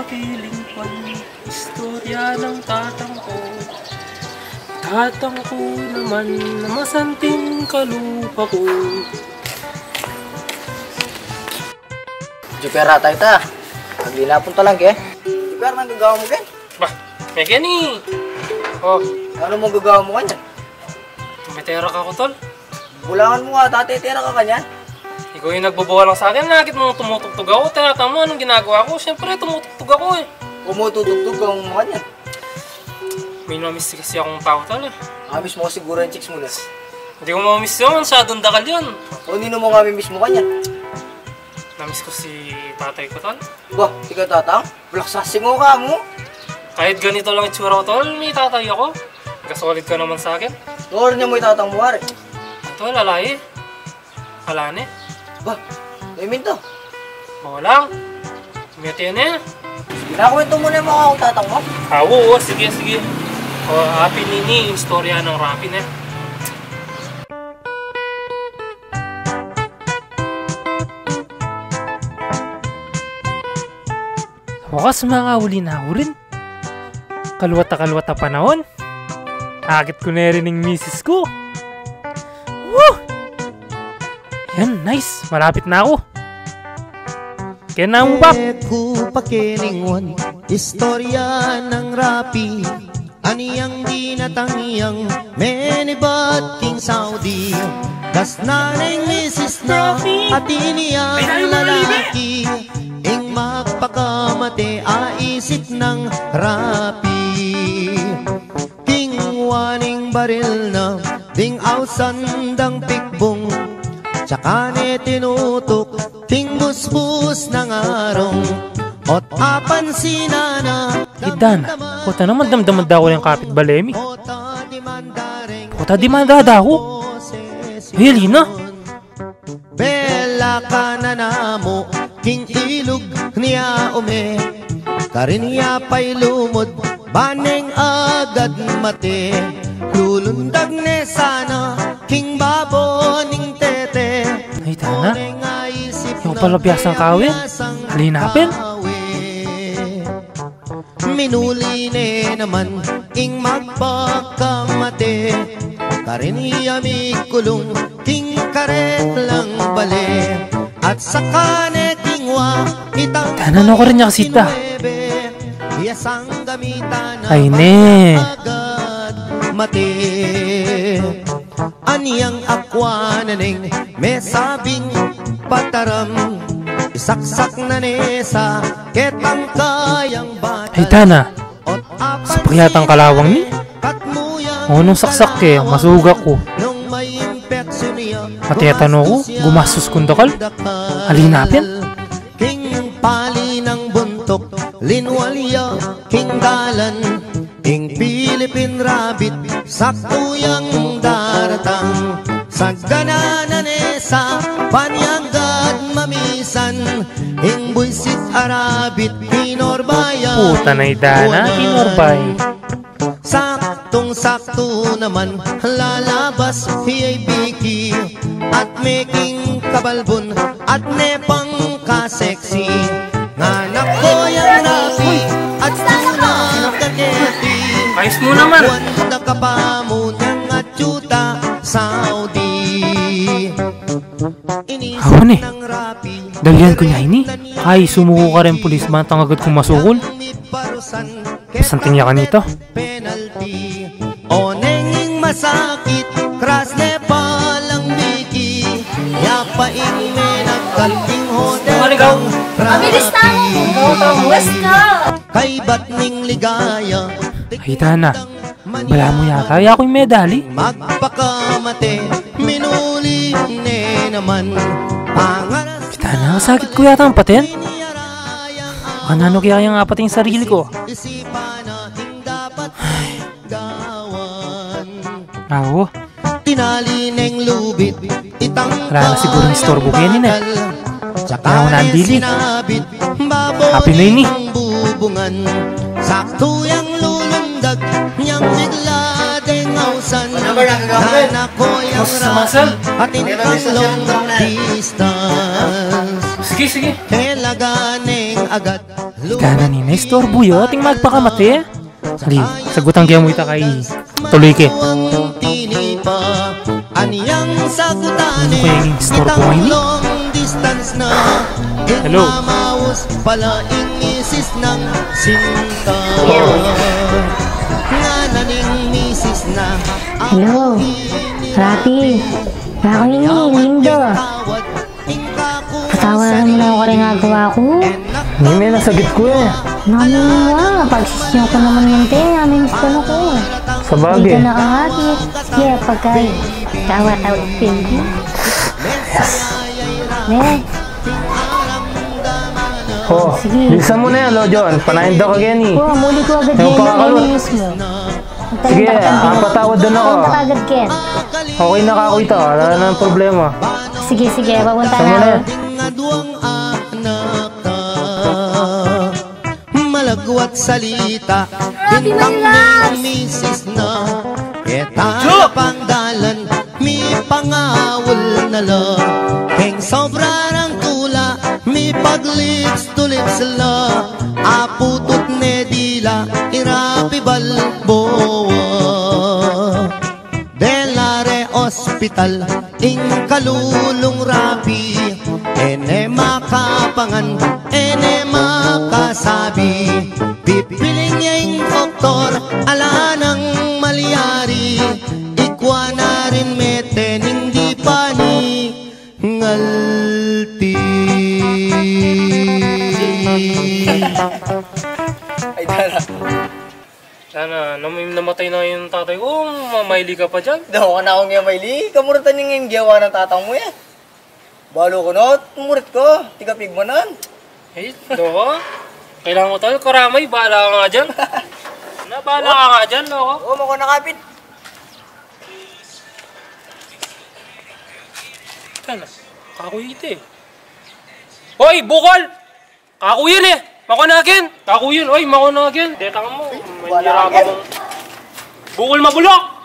piling ko istorya ng tatang ko. Tatang ko naman na masanting kalupa ko. Jupera tayo ta. Aglinapon ta lang ke. Jupera, nang gagawa mo gan? Bah, may gani. Oh, Ano mong gagawa mo kanyan? tumitera ka ko, tol. Bulangan mo nga, tatitira ka kanyan. Ikaw yung nagbubuha lang sa akin. Nakit mo tumutugtog ako. Tinatama mo anong ginagawa ko. Siyempre, tumutugtog ako eh. Umututugtog ka mo kanyan. May namiss kasi akong tao, tol eh. Amis mo siguro yung chicks mo na. Hindi ko mamiss yun. Masyadong dakal yun. O nino mo nga miss mo kanyan? Namiss ko si tatay ko, tol. Bah, ikaw tatang? Blaksasing mo ka mo. Kahit ganito lang itsura ko, tol, may tatay ako. Kasolid ka naman sa akin. Noor niya mo itatang mo hari. Tol, alay eh. Alane. Bah, naimin to. Wala. Miyati yan eh. Ginakwento mo na yung mga akong tatang mo. Oo, sige, sige. O, happy nini, istorya ng rapin eh. Wakas mga uli na ako rin. Kalwata-kalwata panahon. Akit ko na rin ng misis ko. Woo! Yan, nice. Malapit na ako. Kaya na mo ba? Ku pakiningwan, istorya ng rapi. Aniyang dinatangiyang menibat king Saudi. Das nanay misis na at iniyang lalaki. Ing magpakamate aisip ng rapi. King waning baril na ding ausandang pikbong. Tsaka ni tinutok ting busbus ng arong. Ot apan sinana Idan, puta naman damdaman daw ko yung kapit balemi. Puta dimanda daw ko. Helina. Bela ka na namo king ilog niya ume. Karinya pa'y lumod baneng agad mate. Lulundag ne sana king baboning tete. Ay tana, yung pala biyasang kawe. Halinapin. Minuli ne naman ing magpakamate. Karinya mi kulong king karet lang bale. At saka ne kingwa itang Tanan ako rin niya kasita. Ay ne. Mate aniyang akwa na ning may sabing pataram. Isaksak na nesa ketang kayang bata. Ay tana, sa pagyatang kalawang ni. O nung saksak eh, masuga ko. Matiyatano ko, gumastos kong dakal. Halinapin. King pali ng buntok, linwalya, king dalan. King Philippine Rabbit, saktuyang daratang. Sa gananan sa panyanggad mamisan. Ing buisit arabit, pinorbayan. Puta na idana, pinorbay. Saktong-sakto naman, lalabas hiyay biki. At making kabalbon, at nepang kaseksi. Nganak ko yung rapi, at tunang kaketi. Ayos mo naman. Wanda ka pa mo niyang atsyuta, Saudi. Ako ni, dalihan ko niya ini. Ay, sumuko ka rin pulisman, tangagad kong masukol. Pasanting niya kanito. Penalty o nenging masakit kras ne palang biki yapain me nagkalting hotel kang Mabilis na ako! West ka! kay batning ligaya Ay, tana. Bala mo yata, ay ako'y medali. magpakamate minuli ne naman pangaras Tana, sakit ko yata ang patin. Kanano kaya yung apat yung sarili ko? isipan nating dapat gawan. Ako, Tinali neng lubid itang wala na siguro yung istorbo kayo nina. Tsaka Wala ko na ang dili. sinabit Happy na yun eh. baboy ng bubungan. Sakto yung lulundag niyang bigla deng ausan. Nanak ko yung Sumasal? rapi at long distance. sige, sige. Kailaganeng agad Kana ni Nestor buyo ating magpakamati. Hali, sagutan kaya mo ita kay tuloy ke. Aniyang sagutan Ano kaya yung store po ngayon? Hello? Pala inisis ng sinta. Nga naning misis na. Hello, Rapi. Ako yun, Lindo. Patawaran mo na ako rin nagawa ko. Hindi may nasagit ko eh. Namin pagsisyo ko naman yung namin gusto na ko. Sa bagay. Dito na ang ati. Kaya pagkain, tawa-tawa pinky. Yes. Ne, Oh, sige. bilisan mo na yan, Lojon. Panahin daw ka Kenny. Muli ko agad Yung yan pakakalot. ang mismo. Sige, patawad doon ako. Punta ka agad, Ken. Okay na kako ito. Wala na ng problema. Sige, papunta Sama na na. ako. Ngaduang anak ka, malagwat salita, bintang ng misis na. Eta pangdalan, mi pangawal na la. Keng sobra ng tula, mi paglips tulips la. Aputot ne dila, irapi balboa. Delare Hospital, ing kalulong rapi. Ene makapangan, ene makasabi. Pipiling niya yung doktor, ala nang malyari. Ikwa na rin meten, hindi pa ni ngalti. Ay, dala. Sana, namatay na yung tatay ko. Mamaili ka pa dyan. Daw ka na akong nga maili. Kamuratan yung gawa ng tatang mo yan. Balo ko no, tumurit ko. Tigapig mo nan. Eh, loko. Kailangan mo tayo. Karamay, bahala ka nga dyan. Bahala ka nga dyan, loko. Oo, mako nakapit. Sana, kakuy ito eh. Hoy, bukol! Kakuyin eh! Makunagin! Kakuyin! Oy, makunagin! Detang mo. May wala niraga yan. mo. Bukol mabulok!